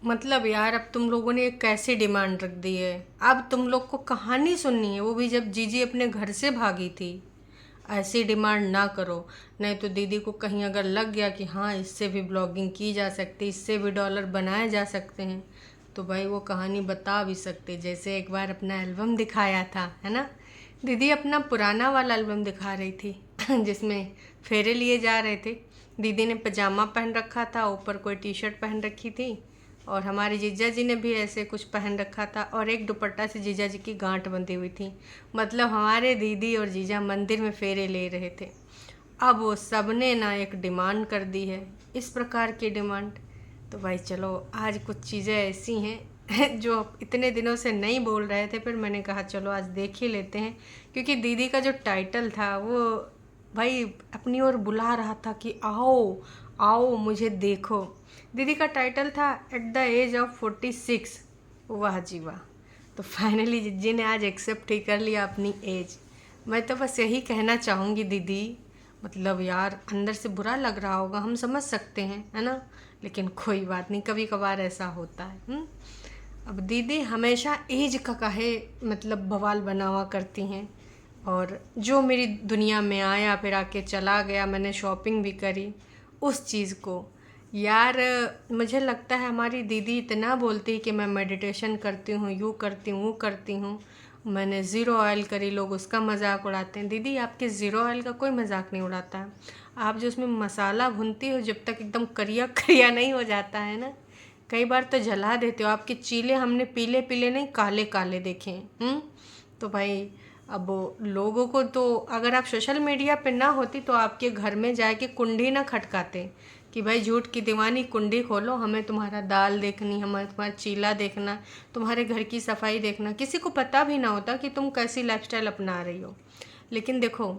मतलब यार, अब तुम लोगों ने एक कैसी डिमांड रख दी है। अब तुम लोग को कहानी सुननी है, वो भी जब जीजी अपने घर से भागी थी। ऐसी डिमांड ना करो, नहीं तो दीदी को कहीं अगर लग गया कि हाँ इससे भी ब्लॉगिंग की जा सकती, इससे भी डॉलर बनाए जा सकते हैं, तो भाई वो कहानी बता भी सकते। जैसे एक बार अपना एल्बम दिखाया था, है ना। दीदी अपना पुराना वाला एल्बम दिखा रही थी जिसमें फेरे लिए जा रहे थे। दीदी ने पजामा पहन रखा था, ऊपर कोई टी शर्ट पहन रखी थी, और हमारे जीजा जी ने भी ऐसे कुछ पहन रखा था, और एक दुपट्टा से जीजा जी की गांठ बंधी हुई थी। मतलब हमारे दीदी और जीजा मंदिर में फेरे ले रहे थे। अब वो सबने ना एक डिमांड कर दी है, इस प्रकार की डिमांड। तो भाई चलो, आज कुछ चीज़ें ऐसी हैं जो इतने दिनों से नहीं बोल रहे थे, फिर मैंने कहा चलो आज देख ही लेते हैं। क्योंकि दीदी का जो टाइटल था वो भाई अपनी ओर बुला रहा था कि आओ आओ मुझे देखो। दीदी का टाइटल था एट द एज ऑफ 46। वाह जी वाह। तो फाइनली जिज्जी ने आज एक्सेप्ट ही कर लिया अपनी एज। मैं तो बस यही कहना चाहूँगी दीदी, मतलब यार अंदर से बुरा लग रहा होगा, हम समझ सकते हैं, है ना। लेकिन कोई बात नहीं, कभी कभार ऐसा होता है। अब दीदी हमेशा एज का काहे मतलब बवाल बना हुआ करती हैं। और जो मेरी दुनिया में आया फिर आके चला गया, मैंने शॉपिंग भी करी उस चीज़ को। यार मुझे लगता है हमारी दीदी इतना बोलती है कि मैं मेडिटेशन करती हूँ, यूँ करती हूँ, वो करती हूँ। मैंने ज़ीरो ऑयल करी, लोग उसका मजाक उड़ाते हैं। दीदी आपके ज़ीरो ऑयल का कोई मजाक नहीं उड़ाता है। आप जो उसमें मसाला भूनती हो, जब तक एकदम करिया करिया नहीं हो जाता है ना, कई बार तो जला देते हो। आपके चीले हमने पीले पीले नहीं, काले काले देखे हैं। तो भाई अब लोगों को तो, अगर आप सोशल मीडिया पे ना होती तो आपके घर में जाके कुंडी ना खटकाते कि भाई झूठ की दीवानी कुंडी खोलो, हमें तुम्हारा दाल देखनी, हमें तुम्हारा चीला देखना, तुम्हारे घर की सफाई देखना। किसी को पता भी ना होता कि तुम कैसी लाइफस्टाइल अपना रही हो। लेकिन देखो,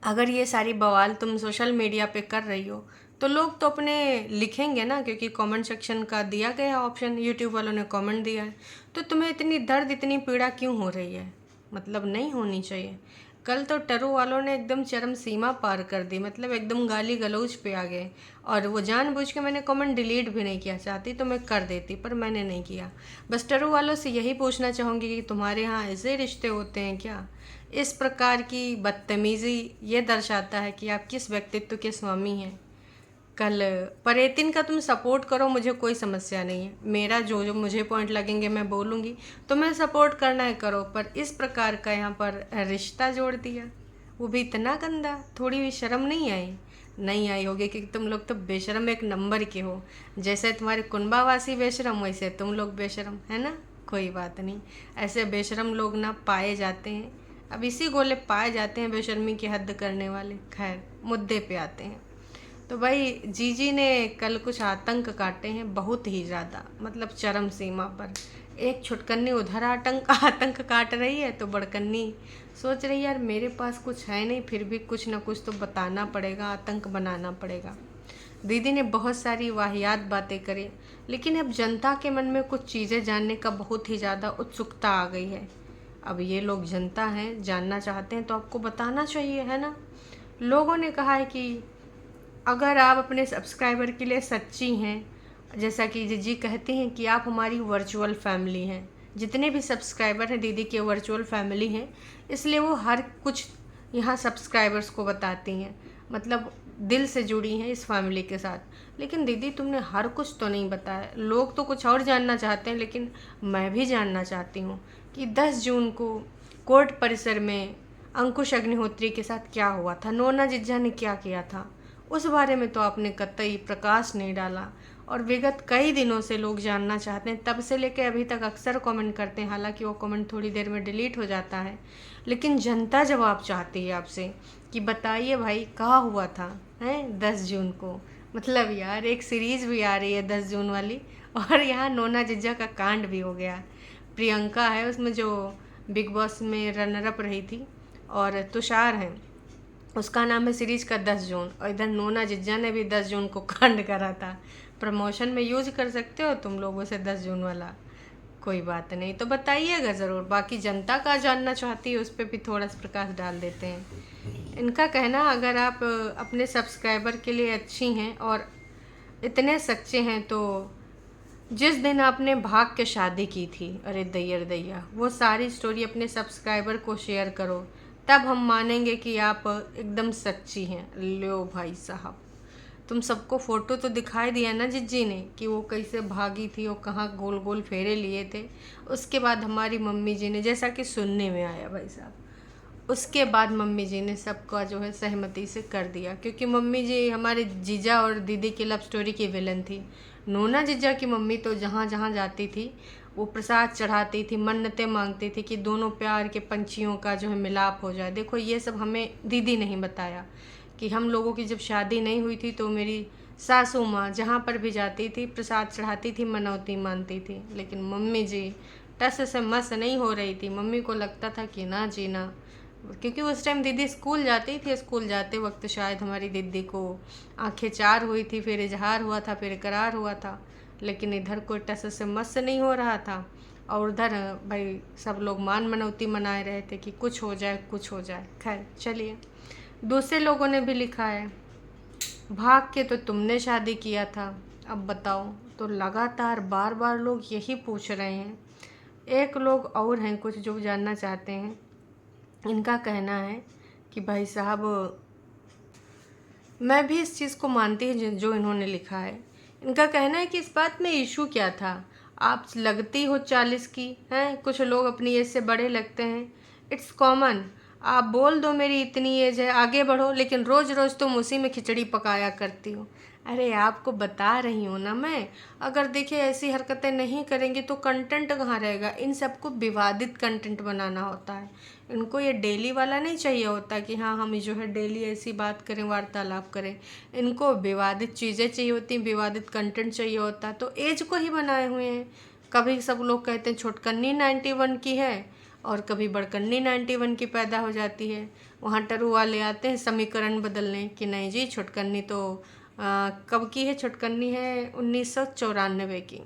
अगर ये सारी बवाल तुम सोशल मीडिया पे कर रही हो तो लोग तो अपने लिखेंगे ना, क्योंकि कमेंट सेक्शन का दिया गया ऑप्शन, यूट्यूब वालों ने कमेंट दिया है। तो तुम्हें इतनी दर्द, इतनी पीड़ा क्यों हो रही है? मतलब नहीं होनी चाहिए। कल तो टरू वालों ने एकदम चरम सीमा पार कर दी, मतलब एकदम गाली गलौज पे आ गए। और वो जानबूझ के, मैंने कमेंट डिलीट भी नहीं किया, चाहती तो मैं कर देती पर मैंने नहीं किया। बस टरू वालों से यही पूछना चाहूँगी कि तुम्हारे यहाँ ऐसे रिश्ते होते हैं क्या? इस प्रकार की बदतमीज़ी ये दर्शाता है कि आप किस व्यक्तित्व के स्वामी हैं। कल परेतिन का तुम सपोर्ट करो, मुझे कोई समस्या नहीं है। मेरा जो जो मुझे पॉइंट लगेंगे मैं बोलूँगी, तो मैं सपोर्ट करना है करो। पर इस प्रकार का यहाँ पर रिश्ता जोड़ दिया, वो भी इतना गंदा, थोड़ी भी शर्म नहीं आई? नहीं आई होगी, क्योंकि तुम लोग तो बेशरम एक नंबर के हो। जैसे तुम्हारे कुनबावासी बेशरम, वैसे तुम लोग बेशरम, है ना। कोई बात नहीं, ऐसे बेशरम लोग ना पाए जाते हैं। अब इसी गोले पाए जाते हैं बेशर्मी की हद करने वाले। खैर मुद्दे पे आते हैं। तो भाई जीजी ने कल कुछ आतंक काटे हैं, बहुत ही ज़्यादा, मतलब चरम सीमा पर। एक छुटकन्नी उधर आतंक आतंक काट रही है, तो बड़कन्नी सोच रही है यार मेरे पास कुछ है नहीं, फिर भी कुछ ना कुछ तो बताना पड़ेगा, आतंक बनाना पड़ेगा। दीदी ने बहुत सारी वाहियात बातें करी, लेकिन अब जनता के मन में कुछ चीज़ें जानने का बहुत ही ज़्यादा उत्सुकता आ गई है। अब ये लोग जनता हैं, जानना चाहते हैं तो आपको बताना चाहिए, है ना। लोगों ने कहा है कि अगर आप अपने सब्सक्राइबर के लिए सच्ची हैं, जैसा कि जीजी कहती हैं कि आप हमारी वर्चुअल फैमिली हैं, जितने भी सब्सक्राइबर हैं दीदी के वर्चुअल फैमिली हैं, इसलिए वो हर कुछ यहाँ सब्सक्राइबर्स को बताती हैं, मतलब दिल से जुड़ी हैं इस फैमिली के साथ। लेकिन दीदी तुमने हर कुछ तो नहीं बताया, लोग तो कुछ और जानना चाहते हैं, लेकिन मैं भी जानना चाहती हूँ कि 10 जून को कोर्ट परिसर में अंकुश अग्निहोत्री के साथ क्या हुआ था, नोना जिज्जा ने क्या किया था, उस बारे में तो आपने कतई प्रकाश नहीं डाला। और विगत कई दिनों से लोग जानना चाहते हैं, तब से लेकर अभी तक अक्सर कमेंट करते हैं, हालांकि वो कमेंट थोड़ी देर में डिलीट हो जाता है, लेकिन जनता जवाब चाहती है आपसे कि बताइए भाई कहाँ हुआ था, हैं 10 जून को। मतलब यार एक सीरीज़ भी आ रही है 10 जून वाली, और यहाँ नोना जिज्जा का कांड भी हो गया। प्रियंका है उसमें जो बिग बॉस में रनर अप रही थी, और तुषार है, उसका नाम है सीरीज का 10 जून। और इधर नोना जिज्जा ने भी 10 जून को कांड करा था। प्रमोशन में यूज कर सकते हो तुम लोगों से 10 जून वाला। कोई बात नहीं, तो बताइएगा ज़रूर। बाकी जनता का जानना चाहती है उस पर भी थोड़ा सा प्रकाश डाल देते हैं। इनका कहना, अगर आप अपने सब्सक्राइबर के लिए अच्छी हैं और इतने सच्चे हैं तो जिस दिन आपने भाग के शादी की थी, अरे दैया दैया, वो सारी स्टोरी अपने सब्सक्राइबर को शेयर करो, तब हम मानेंगे कि आप एकदम सच्ची हैं। लो भाई साहब, तुम सबको फ़ोटो तो दिखाई दिया ना जिज्जी ने कि वो कैसे भागी थी और कहाँ गोल गोल फेरे लिए थे। उसके बाद हमारी मम्मी जी ने, जैसा कि सुनने में आया भाई साहब, उसके बाद मम्मी जी ने सबका जो है सहमति से कर दिया, क्योंकि मम्मी जी हमारे जीजा और दीदी की लव स्टोरी की विलन थी। नोना जीजा की मम्मी तो जहाँ जहाँ जाती थी वो प्रसाद चढ़ाती थी, मन्नतें मांगती थी कि दोनों प्यार के पंछियों का जो है मिलाप हो जाए। देखो ये सब हमें दीदी नहीं बताया कि हम लोगों की जब शादी नहीं हुई थी तो मेरी सासू माँ जहाँ पर भी जाती थी प्रसाद चढ़ाती थी, मनौती मानती थी। लेकिन मम्मी जी टस से मस नहीं हो रही थी। मम्मी को लगता था कि ना जीना, क्योंकि उस टाइम दीदी स्कूल जाती थी। स्कूल जाते वक्त शायद हमारी दीदी को आंखें चार हुई थी, फिर इजहार हुआ था, फिर इकरार हुआ था। लेकिन इधर कोई टस से मस नहीं हो रहा था और उधर भाई सब लोग मान मनौती मनाए रहे थे कि कुछ हो जाए कुछ हो जाए। खैर चलिए, दूसरे लोगों ने भी लिखा है, भाग के तो तुमने शादी किया था, अब बताओ। तो लगातार बार बार लोग यही पूछ रहे हैं। एक लोग और हैं कुछ जो जानना चाहते हैं। इनका कहना है कि भाई साहब, मैं भी इस चीज़ को मानती हूँ जो इन्होंने लिखा है। इनका कहना है कि इस बात में इशू क्या था, आप लगती हो 40 की हैं, कुछ लोग अपनी एज से बड़े लगते हैं, इट्स कॉमन। आप बोल दो मेरी इतनी एज है, आगे बढ़ो, लेकिन रोज़ रोज़ तुम उसी में खिचड़ी पकाया करती हो। अरे आपको बता रही हूँ ना मैं, अगर देखिए ऐसी हरकतें नहीं करेंगी तो कंटेंट कहाँ रहेगा। इन सबको विवादित कंटेंट बनाना होता है। इनको ये डेली वाला नहीं चाहिए होता कि हाँ हम जो है डेली ऐसी बात करें, वार्तालाप करें। इनको विवादित चीज़ें चाहिए होती हैं, विवादित कंटेंट चाहिए होता है, तो एज को ही बनाए हुए हैं। कभी सब लोग कहते हैं छोटकन्नी 91 की है और कभी बड़कन्नी 91 की पैदा हो जाती है। वहाँ टरू वाले आते हैं समीकरण बदलने कि नहीं जी छोटकन्नी तो कब की है, छोटकन्नी है 1994 की।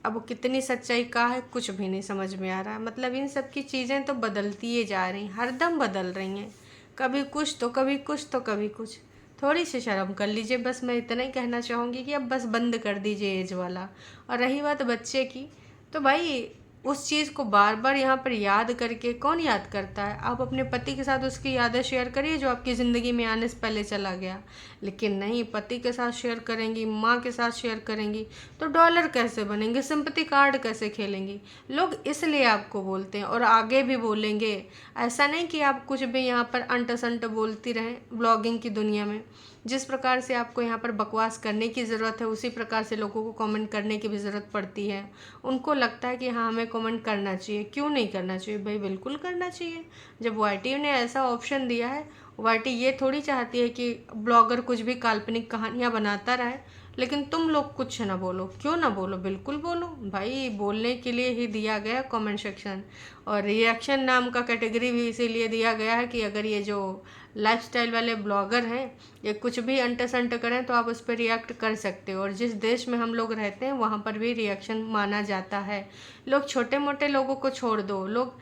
अब वो कितनी सच्चाई का है कुछ भी नहीं समझ में आ रहा है। मतलब इन सब की चीज़ें तो बदलती ही जा रही, हरदम बदल रही हैं। कभी कुछ तो कभी कुछ तो कभी कुछ। थोड़ी सी शर्म कर लीजिए, बस मैं इतना ही कहना चाहूँगी कि अब बस बंद कर दीजिए एज वाला। और रही बात बच्चे की, तो भाई उस चीज़ को बार बार यहाँ पर याद करके कौन याद करता है। आप अपने पति के साथ उसकी यादें शेयर करिए जो आपकी ज़िंदगी में आने से पहले चला गया। लेकिन नहीं, पति के साथ शेयर करेंगी, माँ के साथ शेयर करेंगी तो डॉलर कैसे बनेंगे, सिंपैथी कार्ड कैसे खेलेंगी। लोग इसलिए आपको बोलते हैं और आगे भी बोलेंगे। ऐसा नहीं कि आप कुछ भी यहाँ पर अंट संट बोलती रहें। ब्लॉगिंग की दुनिया में जिस प्रकार से आपको यहाँ पर बकवास करने की ज़रूरत है, उसी प्रकार से लोगों को कमेंट करने की भी ज़रूरत पड़ती है। उनको लगता है कि हाँ हमें कमेंट करना चाहिए, क्यों नहीं करना चाहिए भाई, बिल्कुल करना चाहिए। जब वाईटी ने ऐसा ऑप्शन दिया है, वाईटी ये थोड़ी चाहती है कि ब्लॉगर कुछ भी काल्पनिक कहानियाँ बनाता रहे, लेकिन तुम लोग कुछ ना बोलो। क्यों ना बोलो, बिल्कुल बोलो भाई, बोलने के लिए ही दिया गया कमेंट सेक्शन। और रिएक्शन नाम का कैटेगरी भी इसीलिए दिया गया है कि अगर ये जो लाइफस्टाइल वाले ब्लॉगर हैं ये कुछ भी अंट संट करें तो आप उस पर रिएक्ट कर सकते हो। और जिस देश में हम लोग रहते हैं वहाँ पर भी रिएक्शन माना जाता है। लोग छोटे मोटे लोगों को छोड़ दो, लोग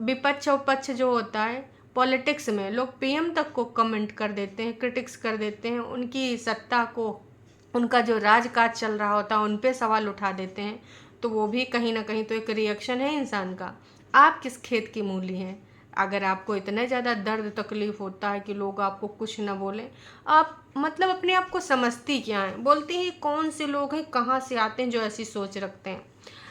विपक्ष उपक्ष जो होता है पॉलिटिक्स में, लोग पीएम तक को कमेंट कर देते हैं, क्रिटिक्स कर देते हैं, उनकी सत्ता को, उनका जो राजकाज चल रहा होता है उन पे सवाल उठा देते हैं। तो वो भी कहीं ना कहीं तो एक रिएक्शन है इंसान का। आप किस खेत की मूली हैं? अगर आपको इतना ज़्यादा दर्द तकलीफ़ होता है कि लोग आपको कुछ ना बोलें, आप मतलब अपने आप को समझती क्या हैं? बोलती हैं कौन से लोग हैं, कहाँ से आते हैं जो ऐसी सोच रखते हैं।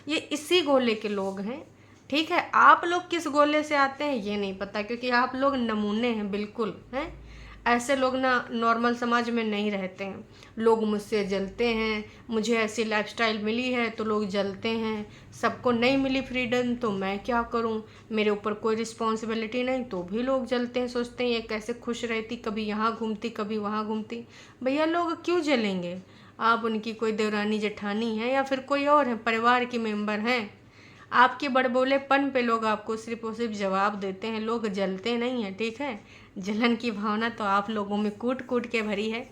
ये इसी गोले के लोग हैं। ठीक है, आप लोग किस गोले से आते हैं ये नहीं पता, क्योंकि आप लोग नमूने हैं बिल्कुल हैं। ऐसे लोग ना नॉर्मल समाज में नहीं रहते हैं। लोग मुझसे जलते हैं, मुझे ऐसी लाइफस्टाइल मिली है तो लोग जलते हैं। सबको नहीं मिली फ्रीडम तो मैं क्या करूं, मेरे ऊपर कोई रिस्पॉन्सिबिलिटी नहीं तो भी लोग जलते हैं, सोचते हैं ये कैसे खुश रहती, कभी यहाँ घूमती कभी वहाँ घूमती। भैया लोग क्यों जलेंगे? आप उनकी कोई देवरानी जेठानी है या फिर कोई और है, परिवार की मेंबर हैं। आपके बड़बोलेपन पे लोग आपको सिर्फ और सिर्फ जवाब देते हैं, लोग जलते नहीं हैं। ठीक है, जलन की भावना तो आप लोगों में कूट कूट के भरी है।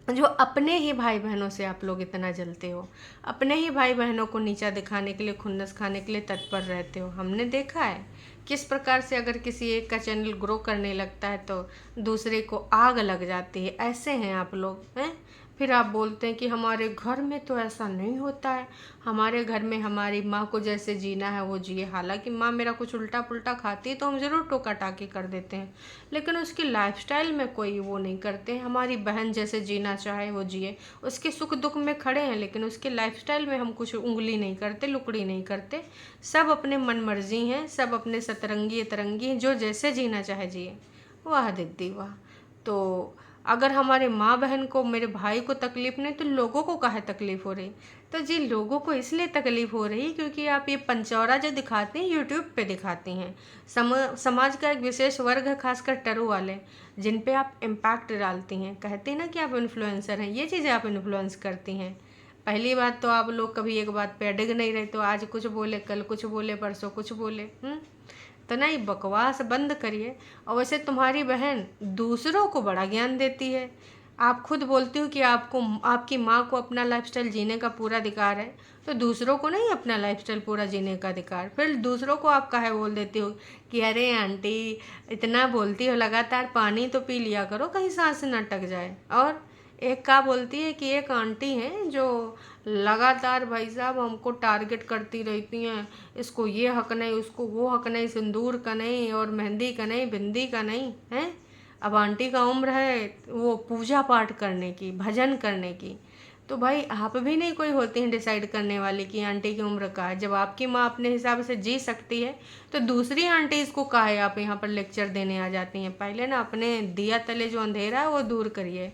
जो अपने ही भाई बहनों से आप लोग इतना जलते हो, अपने ही भाई बहनों को नीचा दिखाने के लिए, खुन्नस खाने के लिए तत्पर रहते हो। हमने देखा है किस प्रकार से अगर किसी एक का चैनल ग्रो करने लगता है तो दूसरे को आग लग जाती है। ऐसे हैं आप लोग हैं। फिर आप बोलते हैं कि हमारे घर में तो ऐसा नहीं होता है, हमारे घर में हमारी माँ को जैसे जीना है वो जिए। हालांकि माँ मेरा कुछ उल्टा पुल्टा खाती है तो हम ज़रूर टोका टाकी कर देते हैं, लेकिन उसकी लाइफस्टाइल में कोई वो नहीं करते हैं। हमारी बहन जैसे जीना चाहे वो जिए, उसके सुख दुख में खड़े हैं, लेकिन उसके लाइफस्टाइल में हम कुछ उंगली नहीं करते, लुकड़ी नहीं करते। सब अपने मन मर्जी हैं, सब अपने सतरंगी तरंगी हैं, जो जैसे जीना चाहे जिए। वाह दीदी वाह। तो अगर हमारे माँ बहन को, मेरे भाई को तकलीफ़ नहीं तो लोगों को काहे तकलीफ़ हो रही? तो जी लोगों को इसलिए तकलीफ़ हो रही क्योंकि आप ये पंचौरा जो दिखाते हैं यूट्यूब पे दिखाती हैं। समाज का एक विशेष वर्ग है, खासकर टरू वाले, जिन पे आप इम्पैक्ट डालती हैं। कहती हैं ना कि आप इन्फ्लुएंसर हैं, ये चीज़ें आप इन्फ्लुएंस करती हैं। पहली बात तो आप लोग कभी एक बात पे अडिग नहीं रहे, तो आज कुछ बोले, कल कुछ बोले, परसों कुछ बोले। तो नहीं, बकवास बंद करिए। और वैसे तुम्हारी बहन दूसरों को बड़ा ज्ञान देती है। आप खुद बोलती हो कि आपको, आपकी माँ को अपना लाइफस्टाइल जीने का पूरा अधिकार है, तो दूसरों को नहीं अपना लाइफस्टाइल पूरा जीने का अधिकार? फिर दूसरों को आप काहे बोल देती हो कि अरे आंटी इतना बोलती हो लगातार, पानी तो पी लिया करो कहीं सांस न अटक जाए। और एक का बोलती है कि एक आंटी हैं जो लगातार भाई साहब हमको टारगेट करती रहती हैं, इसको ये हक नहीं, उसको वो हक नहीं, सिंदूर का नहीं और मेहंदी का नहीं, बिंदी का नहीं है। अब आंटी का उम्र है वो पूजा पाठ करने की, भजन करने की। तो भाई आप भी नहीं कोई होती हैं डिसाइड करने वाली कि आंटी की उम्र का है। जब आपकी माँ अपने हिसाब से जी सकती है तो दूसरी आंटी इसको काहे आप यहाँ पर लेक्चर देने आ जाती हैं? पहले ना अपने दिया तले जो अंधेरा है वो दूर करिए।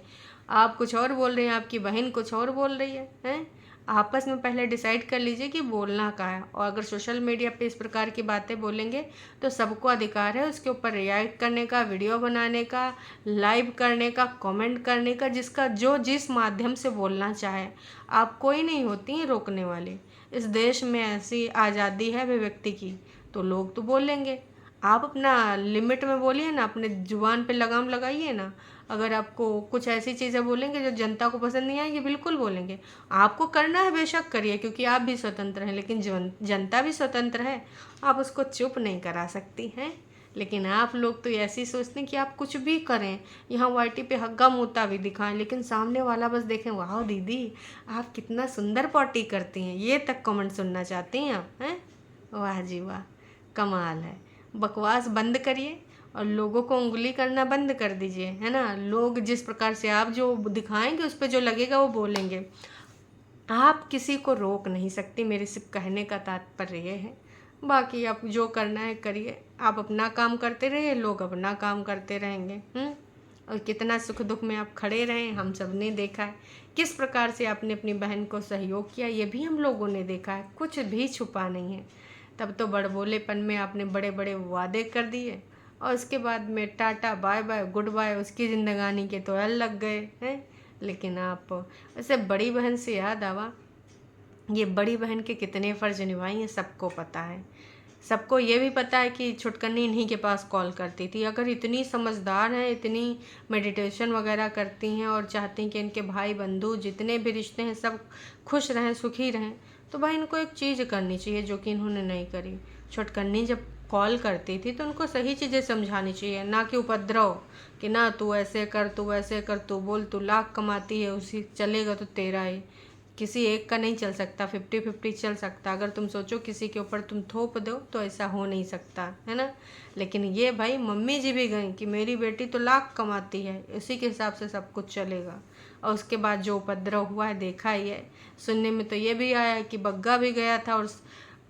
आप कुछ और बोल रहे हैं, आपकी बहन कुछ और बोल रही है, हैं? आपस में पहले डिसाइड कर लीजिए कि बोलना क्या है। और अगर सोशल मीडिया पे इस प्रकार की बातें बोलेंगे तो सबको अधिकार है उसके ऊपर रिएक्ट करने का, वीडियो बनाने का, लाइव करने का, कमेंट करने का, जिसका जो जिस माध्यम से बोलना चाहे। आप कोई नहीं होती हैं रोकने वाली। इस देश में ऐसी आज़ादी है अभिव्यक्ति की, तो लोग तो बोलेंगे। आप अपना लिमिट में बोलिए ना, अपने जुबान पे लगाम लगाइए ना। अगर आपको कुछ ऐसी चीज़ें बोलेंगे जो जनता को पसंद नहीं आएगी, बिल्कुल बोलेंगे। आपको करना है बेशक करिए, क्योंकि आप भी स्वतंत्र हैं, लेकिन जनता भी स्वतंत्र है, आप उसको चुप नहीं करा सकती हैं। लेकिन आप लोग तो ऐसी सोचते हैं कि आप कुछ भी करें, यहाँ वाईटी पे हग्गा मुत्ता भी दिखाएं, लेकिन सामने वाला बस देखें, वाह दीदी आप कितना सुंदर पॉटी करती हैं, ये तक कमेंट सुनना चाहती हैं आप, हैं? वाह जी वाह, कमाल है। बकवास बंद करिए और लोगों को उंगली करना बंद कर दीजिए, है ना। लोग जिस प्रकार से आप जो दिखाएंगे उस पर जो लगेगा वो बोलेंगे। आप किसी को रोक नहीं सकती, मेरे सिर्फ कहने का तात्पर्य ये है। बाकी आप जो करना है करिए, आप अपना काम करते रहिए, लोग अपना काम करते रहेंगे। और कितना सुख दुख में आप खड़े रहें हम सब ने देखा है। किस प्रकार से आपने अपनी बहन को सहयोग किया ये भी हम लोगों ने देखा है, कुछ भी छुपा नहीं है। तब तो बड़बोलेपन में आपने बड़े बड़े वादे कर दिए और उसके बाद में tata bye bye goodbye, उसकी ज़िंदगानी के तो एल लग गए हैं। लेकिन आप, वैसे बड़ी बहन से याद आवा, ये बड़ी बहन के कितने फ़र्ज निभाई हैं सबको पता है। सबको ये भी पता है कि छुटकनी इन्हीं के पास कॉल करती थी। अगर इतनी समझदार हैं, इतनी मेडिटेशन वगैरह करती हैं और चाहती हैं कि इनके भाई बंधु जितने भी रिश्ते हैं सब खुश रहें, सुखी रहें, तो भाई इनको एक चीज़ करनी चाहिए जो कि इन्होंने नहीं करी। छुटकनी जब कॉल करती थी तो उनको सही चीज़ें समझानी चाहिए, ना कि उपद्रव कि ना तू ऐसे कर, तू वैसे कर, तू बोल, तू लाख कमाती है उसी चलेगा तो तेरा ही। किसी एक का नहीं चल सकता, 50-50 चल सकता। अगर तुम सोचो किसी के ऊपर तुम थोप दो तो ऐसा हो नहीं सकता, है ना। लेकिन ये भाई मम्मी जी भी गई कि मेरी बेटी तो लाख कमाती है, इसी के हिसाब से सब कुछ चलेगा। और उसके बाद जो उपद्रव हुआ है देखा ही है। सुनने में तो ये भी आया है कि बग्गा भी गया था और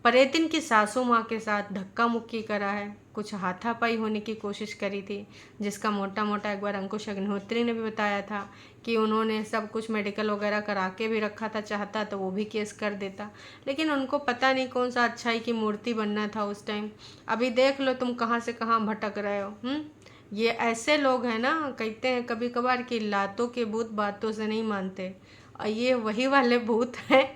परेतिन की सासू माँ के साथ धक्का मुक्की करा है, कुछ हाथापाई होने की कोशिश करी थी, जिसका मोटा मोटा एक बार अंकुश अग्निहोत्री ने भी बताया था कि उन्होंने सब कुछ मेडिकल वगैरह करा के भी रखा था, चाहता तो वो भी केस कर देता, लेकिन उनको पता नहीं कौन सा अच्छाई की मूर्ति बनना था उस टाइम। अभी देख लो तुम कहाँ से कहाँ भटक रहे हो। ये ऐसे लोग हैं ना, कहते हैं कभी कभार कि लातों के भूत बातों से नहीं मानते, और ये वही वाले भूत हैं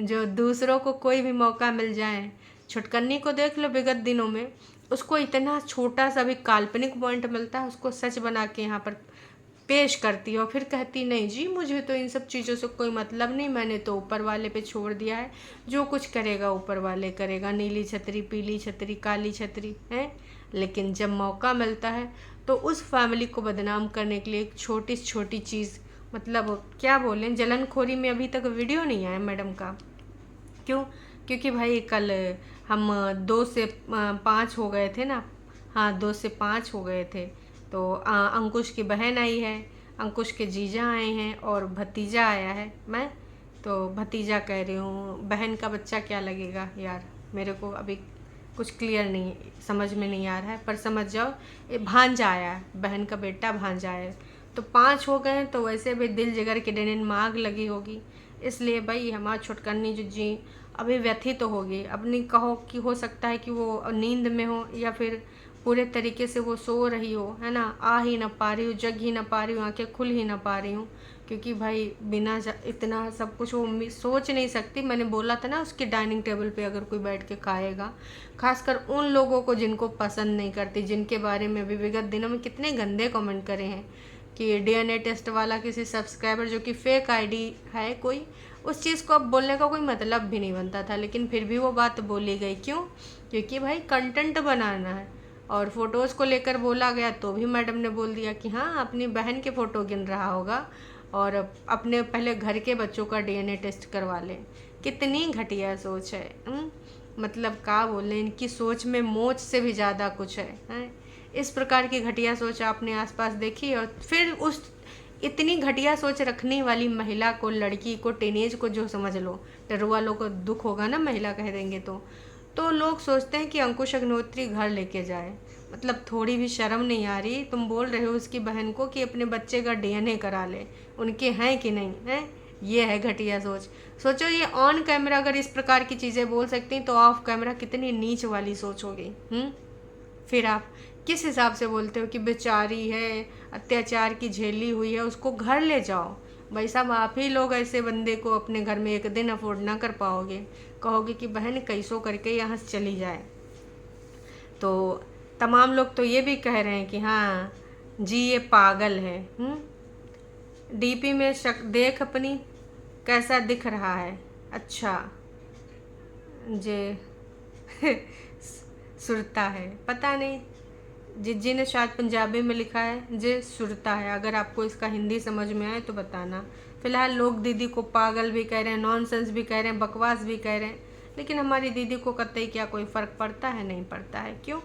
जो दूसरों को कोई भी मौका मिल जाए। छुटकन्नी को देख लो, विगत दिनों में उसको इतना छोटा सा भी काल्पनिक पॉइंट मिलता है, उसको सच बना के यहाँ पर पेश करती है और फिर कहती नहीं जी मुझे तो इन सब चीज़ों से कोई मतलब नहीं, मैंने तो ऊपर वाले पे छोड़ दिया है, जो कुछ करेगा ऊपर वाले करेगा, नीली छतरी, पीली छतरी, काली छतरी है। लेकिन जब मौका मिलता है तो उस फैमिली को बदनाम करने के लिए एक छोटी से छोटी चीज़ मतलब क्या बोलें, जलनखोरी में अभी तक वीडियो नहीं आया मैडम का। क्यों? क्योंकि भाई कल हम 2 से 5 हो गए थे ना। हाँ, 2 से 5 हो गए थे। तो अंकुश की बहन आई है, अंकुश के जीजा आए हैं और भतीजा आया है। मैं तो भतीजा कह रही हूँ, बहन का बच्चा क्या लगेगा यार, मेरे को अभी कुछ क्लियर नहीं, समझ में नहीं आ रहा है। पर समझ जाओ, ये भांजा आया है, बहन का बेटा भांजा आया है। तो 5 हो गए हैं, तो वैसे भी दिल जिगर के डेने में आग लगी होगी। इसलिए भाई हमारी छुटकन्नी जो जी अभी व्यथित तो होगी। अपनी कहो कि हो सकता है कि वो नींद में हो या फिर पूरे तरीके से वो सो रही हो, है ना। आ ही ना पा रही हूँ, जग ही ना पा रही हूँ, आंखें खुल ही ना पा रही हूँ। क्योंकि भाई बिना इतना सब कुछ वो सोच नहीं सकती। मैंने बोला था ना, उसके डाइनिंग टेबल पे अगर कोई बैठ के खाएगा, खासकर उन लोगों को जिनको पसंद नहीं करती, जिनके बारे में अभी विगत दिनों में कितने गंदे कमेंट करे हैं कि डीएनए टेस्ट वाला किसी सब्सक्राइबर जो कि फेक आईडी है कोई, उस चीज़ को अब बोलने का कोई मतलब भी नहीं बनता था, लेकिन फिर भी वो बात बोली गई। क्यों? क्योंकि भाई कंटेंट बनाना है। और फोटोज़ को लेकर बोला गया तो भी मैडम ने बोल दिया कि हाँ, अपनी बहन के फ़ोटो गिन रहा होगा और अपने पहले घर के बच्चों का डीएनए टेस्ट करवा लें। कितनी घटिया सोच है। मतलब क्या बोलें, इनकी सोच में मोच से भी ज़्यादा कुछ है। इस प्रकार की घटिया सोच आपने आसपास देखी? और फिर उस इतनी घटिया सोच रखने वाली महिला को, लड़की को, टीनेज को जो समझ लो, डर वालों को दुख होगा ना महिला कह देंगे तो लोग सोचते हैं कि अंकुश अग्निहोत्री घर लेके जाए। मतलब थोड़ी भी शर्म नहीं आ रही? तुम बोल रहे हो उसकी बहन को कि अपने बच्चे का डीएनए करा ले, उनके हैं कि नहीं है। ये है घटिया सोच। सोचो, ये ऑन कैमरा अगर इस प्रकार की चीज़ें बोल सकती तो ऑफ कैमरा कितनी नीच वाली सोच होगी। फिर आप किस हिसाब से बोलते हो कि बेचारी है, अत्याचार की झेली हुई है, उसको घर ले जाओ। भाई साहब, आप ही लोग ऐसे बंदे को अपने घर में एक दिन अफोर्ड ना कर पाओगे। कहोगे कि बहन कैसो करके यहाँ से चली जाए। तो तमाम लोग तो ये भी कह रहे हैं कि हाँ जी, ये पागल है। डीपी में देख अपनी, कैसा दिख रहा है। अच्छा जे सुरता है, पता नहीं। जिज्जी ने शायद पंजाबी में लिखा है जे सुरता है। अगर आपको इसका हिंदी समझ में आए तो बताना। फिलहाल लोग दीदी को पागल भी कह रहे हैं, नॉनसेंस भी कह रहे हैं, बकवास भी कह रहे हैं, लेकिन हमारी दीदी को कतई क्या कोई फ़र्क पड़ता है? नहीं पड़ता है। क्यों?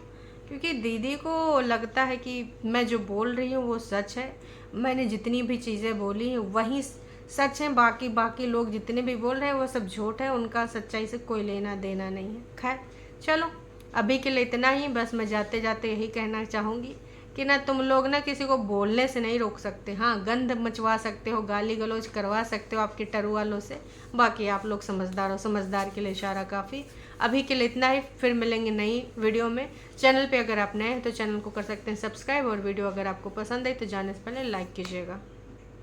क्योंकि दीदी को लगता है कि मैं जो बोल रही हूँ वो सच है। मैंने जितनी भी चीज़ें बोली हैं वही सच है। बाकी लोग जितने भी बोल रहे हैं वो सब झूठ है, उनका सच्चाई से कोई लेना देना नहीं है। खैर चलो, अभी के लिए इतना ही। बस मैं जाते जाते यही कहना चाहूँगी कि ना तुम लोग ना किसी को बोलने से नहीं रोक सकते। हाँ, गंद मचवा सकते हो, गाली गलौज करवा सकते हो आपके टरू वालों से। बाकी आप लोग समझदार हो, समझदार के लिए इशारा काफ़ी। अभी के लिए इतना ही, फिर मिलेंगे नई वीडियो में। चैनल पे अगर आप नए हैं तो चैनल को कर सकते हैं सब्सक्राइब, और वीडियो अगर आपको पसंद आई तो जाने से पहले लाइक कीजिएगा।